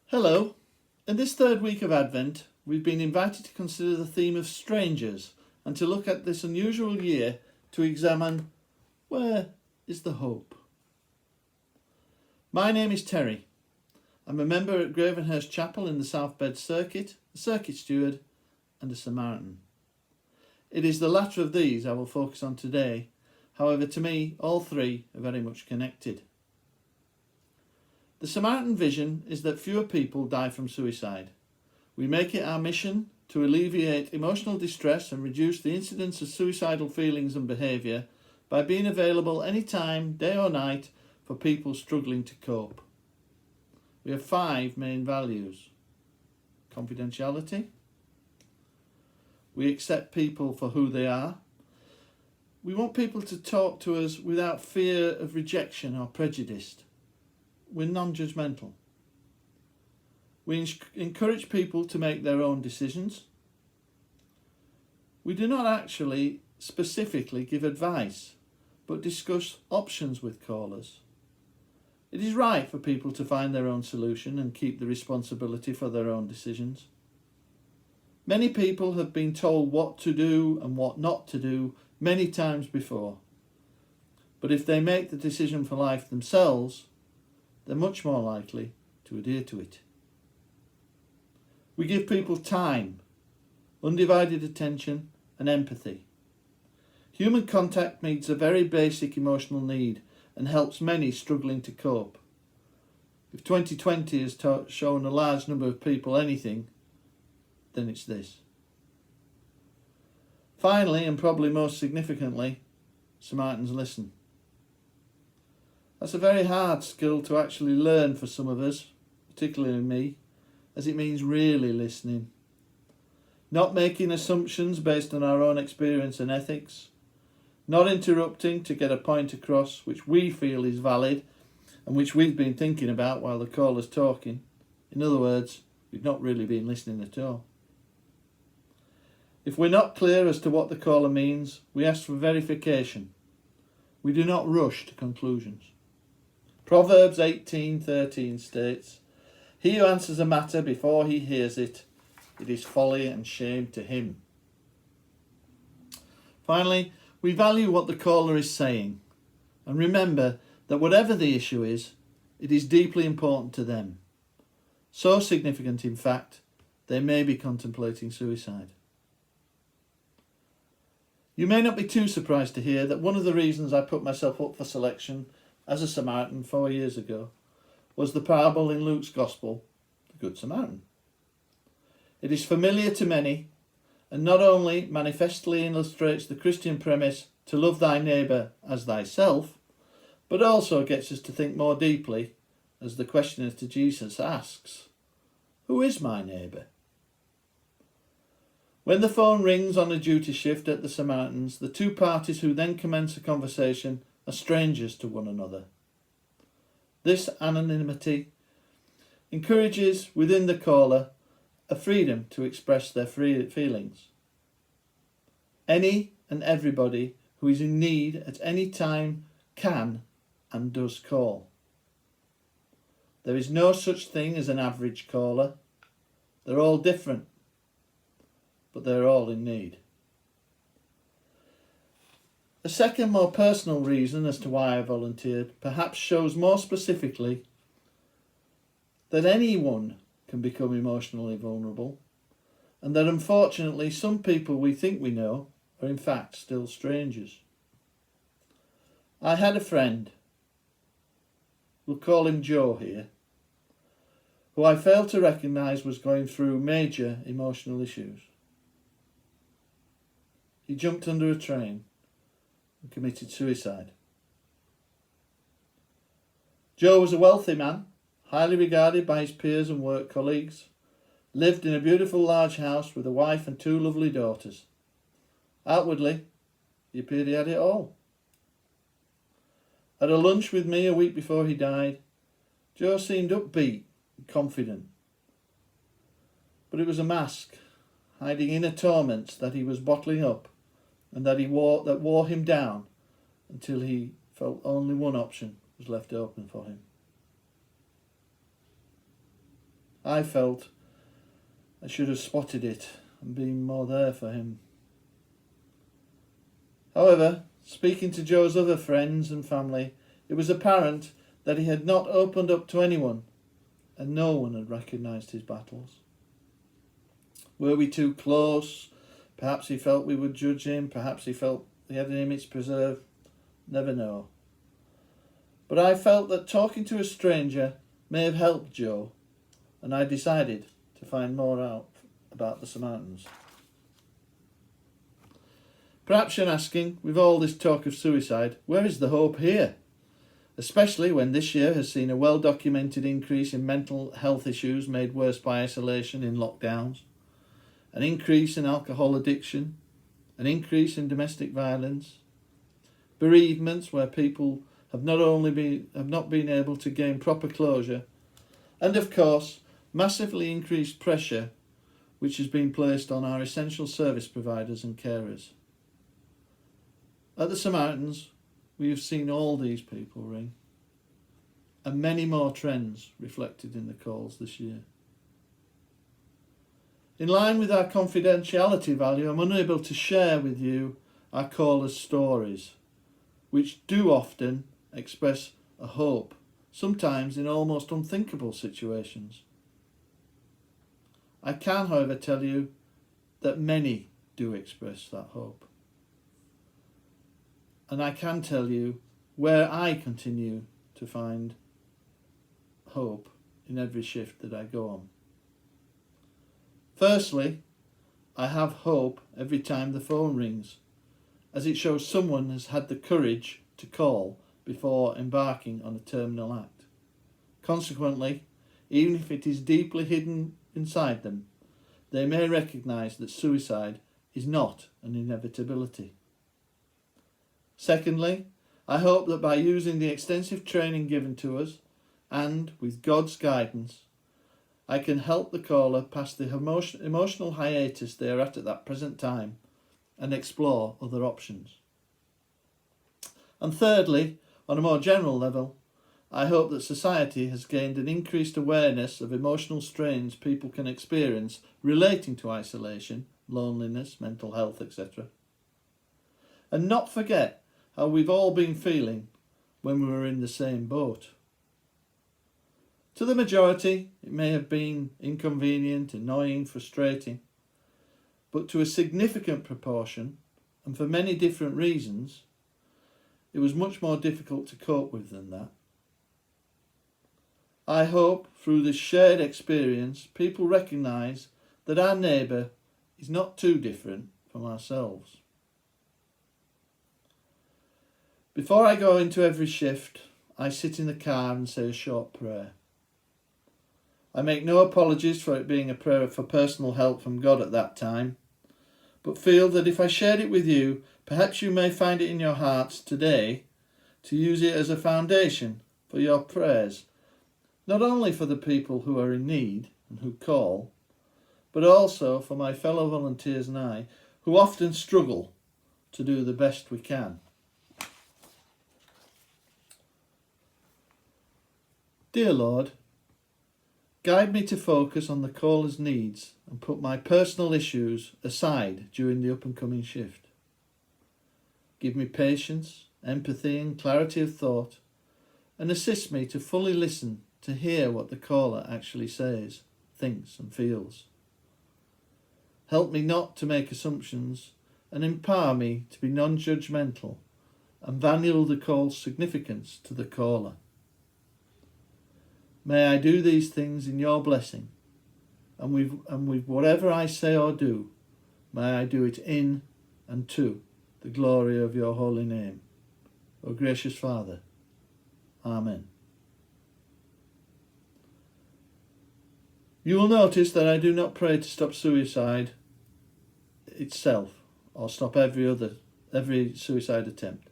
Hello. In this third week of Advent, we've been invited to consider the theme of strangers and to look at this unusual year to examine where is the hope. My name is Terry. I'm a member at Gravenhurst Chapel in the South Bed Circuit, a circuit steward and a Samaritan. It is the latter of these I will focus on today. However, to me, all three are very much connected. The Samaritan vision is that fewer people die from suicide. We make it our mission to alleviate emotional distress and reduce the incidence of suicidal feelings and behaviour by being available any time, day or night, for people struggling to cope. We have 5 main values. Confidentiality. We accept people for who they are. We want people to talk to us without fear of rejection or prejudice. We're non-judgmental. We encourage people to make their own decisions. We do not actually specifically give advice, but discuss options with callers. It is right for people to find their own solution and keep the responsibility for their own decisions. Many people have been told what to do and what not to do many times before. But if they make the decision for life themselves, they're much more likely to adhere to it. We give people time, undivided attention and empathy. Human contact meets a very basic emotional need and helps many struggling to cope. If 2020 has shown a large number of people anything, then it's this. Finally, and probably most significantly, Samaritans listen. That's a very hard skill to actually learn for some of us, particularly me, as it means really listening. Not making assumptions based on our own experience and ethics. Not interrupting to get a point across which we feel is valid and which we've been thinking about while the caller's talking. In other words, we've not really been listening at all. If we're not clear as to what the caller means, we ask for verification. We do not rush to conclusions. Proverbs 18:13 states, "He who answers a matter before he hears it, it is folly and shame to him." Finally, we value what the caller is saying and remember that whatever the issue is, it is deeply important to them. So significant, in fact, they may be contemplating suicide. You may not be too surprised to hear that one of the reasons I put myself up for selection as a Samaritan 4 years ago was the parable in Luke's Gospel, the Good Samaritan. It is familiar to many and not only manifestly illustrates the Christian premise to love thy neighbour as thyself, but also gets us to think more deeply as the questioner to Jesus asks, "Who is my neighbour?" When the phone rings on a duty shift at the Samaritans, the two parties who then commence a conversation are strangers to one another. This anonymity encourages within the caller a freedom to express their feelings. Any and everybody who is in need at any time can and does call. There is no such thing as an average caller. They're all different, but they're all in need. A second, more personal reason as to why I volunteered perhaps shows more specifically that anyone can become emotionally vulnerable and that unfortunately some people we think we know are in fact still strangers. I had a friend, we'll call him Joe here, who I failed to recognise was going through major emotional issues. He jumped under a train and committed suicide. Joe was a wealthy man, highly regarded by his peers and work colleagues, lived in a beautiful large house with a wife and 2 lovely daughters. Outwardly, he appeared he had it all. At a lunch with me a week before he died, Joe seemed upbeat and confident. But it was a mask, hiding inner torments that he was bottling up and that wore him down until he felt only one option was left open for him. I felt I should have spotted it and been more there for him. However, speaking to Joe's other friends and family, it was apparent that he had not opened up to anyone, and no one had recognised his battles. Were we too close? Perhaps he felt we would judge him. Perhaps he felt he had an image preserved. Never know. But I felt that talking to a stranger may have helped Joe, and I decided to find more out about the Samaritans. Perhaps you're asking, with all this talk of suicide, where is the hope here? Especially when this year has seen a well-documented increase in mental health issues made worse by isolation in lockdowns, an increase in alcohol addiction, an increase in domestic violence, bereavements where people have not been able to gain proper closure, and of course, massively increased pressure which has been placed on our essential service providers and carers. At the Samaritans, we have seen all these people ring, and many more trends reflected in the calls this year. In line with our confidentiality value, I'm unable to share with you our callers' stories, which do often express a hope, sometimes in almost unthinkable situations. I can, however, tell you that many do express that hope. And I can tell you where I continue to find hope in every shift that I go on. Firstly, I have hope every time the phone rings, as it shows someone has had the courage to call before embarking on a terminal act. Consequently, even if it is deeply hidden inside them, they may recognise that suicide is not an inevitability. Secondly, I hope that by using the extensive training given to us, and with God's guidance, I can help the caller past the emotional hiatus they are at that present time and explore other options. And thirdly, on a more general level, I hope that society has gained an increased awareness of emotional strains people can experience relating to isolation, loneliness, mental health, etc. And not forget how we've all been feeling when we were in the same boat. To the majority, it may have been inconvenient, annoying, frustrating, but to a significant proportion, and for many different reasons, it was much more difficult to cope with than that. I hope through this shared experience, people recognise that our neighbour is not too different from ourselves. Before I go into every shift, I sit in the car and say a short prayer. I make no apologies for it being a prayer for personal help from God at that time, but feel that if I shared it with you, perhaps you may find it in your hearts today to use it as a foundation for your prayers, not only for the people who are in need and who call, but also for my fellow volunteers and I, who often struggle to do the best we can. Dear Lord, guide me to focus on the caller's needs and put my personal issues aside during the up-and-coming shift. Give me patience, empathy and clarity of thought, and assist me to fully listen to hear what the caller actually says, thinks and feels. Help me not to make assumptions and empower me to be non-judgmental and value the call's significance to the caller. May I do these things in your blessing, and with whatever I say or do, may I do it in and to the glory of your holy name. O gracious Father. Amen. You will notice that I do not pray to stop suicide itself or stop every suicide attempt.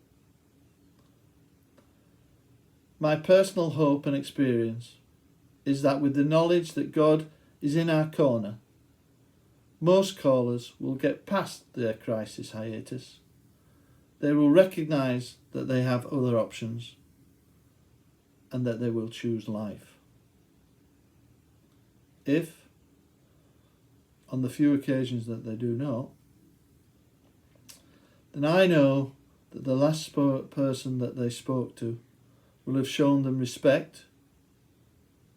My personal hope and experience is that with the knowledge that God is in our corner, most callers will get past their crisis hiatus. They will recognise that they have other options and that they will choose life. if, on the few occasions that they do not, then I know that the last person that they spoke to will have shown them respect,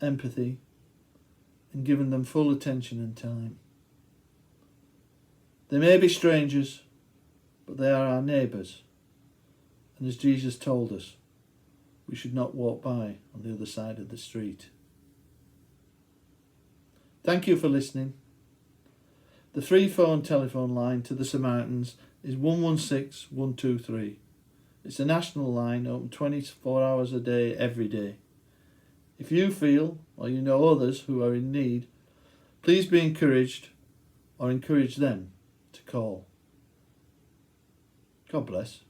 empathy, and given them full attention and time. They may be strangers, but they are our neighbours, and as Jesus told us, we should not walk by on the other side of the street. Thank you for listening. The free telephone line to the Samaritans is 116 123. It's a national line, open 24 hours a day, every day. If you feel, or you know others who are in need, please be encouraged or encourage them to call. God bless.